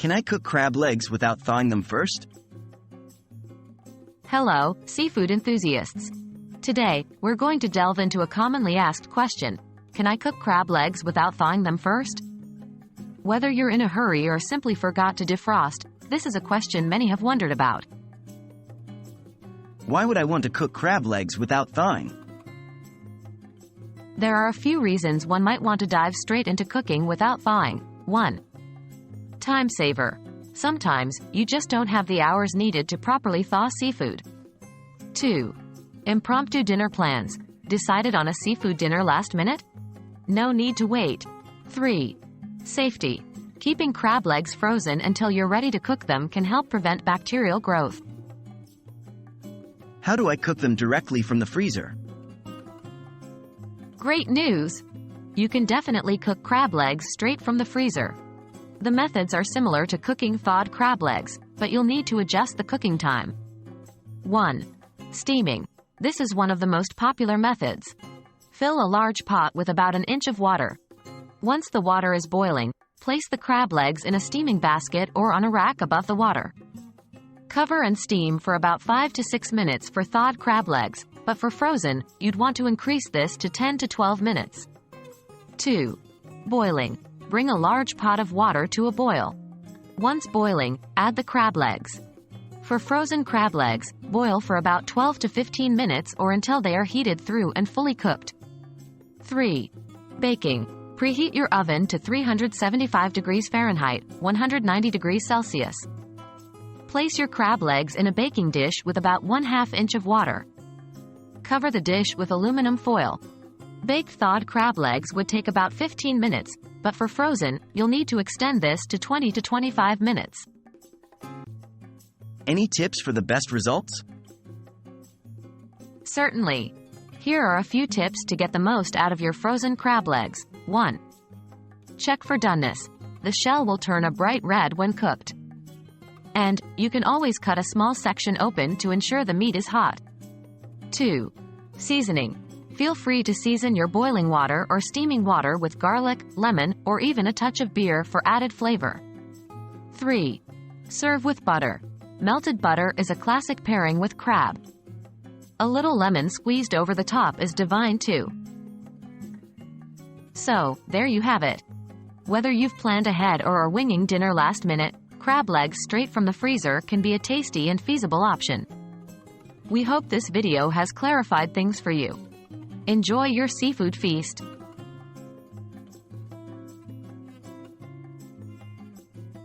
Can I cook crab legs without thawing them first? Hello, seafood enthusiasts. Today, we're going to delve into a commonly asked question. Can I cook crab legs without thawing them first? Whether you're in a hurry or simply forgot to defrost, this is a question many have wondered about. Why would I want to cook crab legs without thawing? There are a few reasons one might want to dive straight into cooking without thawing. 1. Time saver. Sometimes, you just don't have the hours needed to properly thaw seafood. 2. Impromptu dinner plans. Decided on a seafood dinner last minute? No need to wait. 3. Safety. Keeping crab legs frozen until you're ready to cook them can help prevent bacterial growth. How do I cook them directly from the freezer? Great news! You can definitely cook crab legs straight from the freezer. The methods are similar to cooking thawed crab legs, but you'll need to adjust the cooking time. 1. Steaming. This is one of the most popular methods. Fill a large pot with about an inch of water. Once the water is boiling, place the crab legs in a steaming basket or on a rack above the water. Cover and steam for about 5 to 6 minutes for thawed crab legs, but for frozen, you'd want to increase this to 10 to 12 minutes. 2. Boiling. Bring a large pot of water to a boil. Once boiling, add the crab legs. For frozen crab legs, boil for about 12 to 15 minutes or until they are heated through and fully cooked. 3. Baking. Preheat your oven to 375 degrees Fahrenheit, 190 degrees Celsius. Place your crab legs in a baking dish with about 1/2 inch of water. Cover the dish with aluminum foil. Baked thawed crab legs would take about 15 minutes, but for frozen, you'll need to extend this to 20 to 25 minutes. Any tips for the best results? Certainly. Here are a few tips to get the most out of your frozen crab legs. 1. Check for doneness. The shell will turn a bright red when cooked. And, you can always cut a small section open to ensure the meat is hot. 2. Seasoning. Feel free to season your boiling water or steaming water with garlic, lemon, or even a touch of beer for added flavor. 3. Serve with butter. Melted butter is a classic pairing with crab. A little lemon squeezed over the top is divine too. So, there you have it. Whether you've planned ahead or are winging dinner last minute, crab legs straight from the freezer can be a tasty and feasible option. We hope this video has clarified things for you. Enjoy your seafood feast.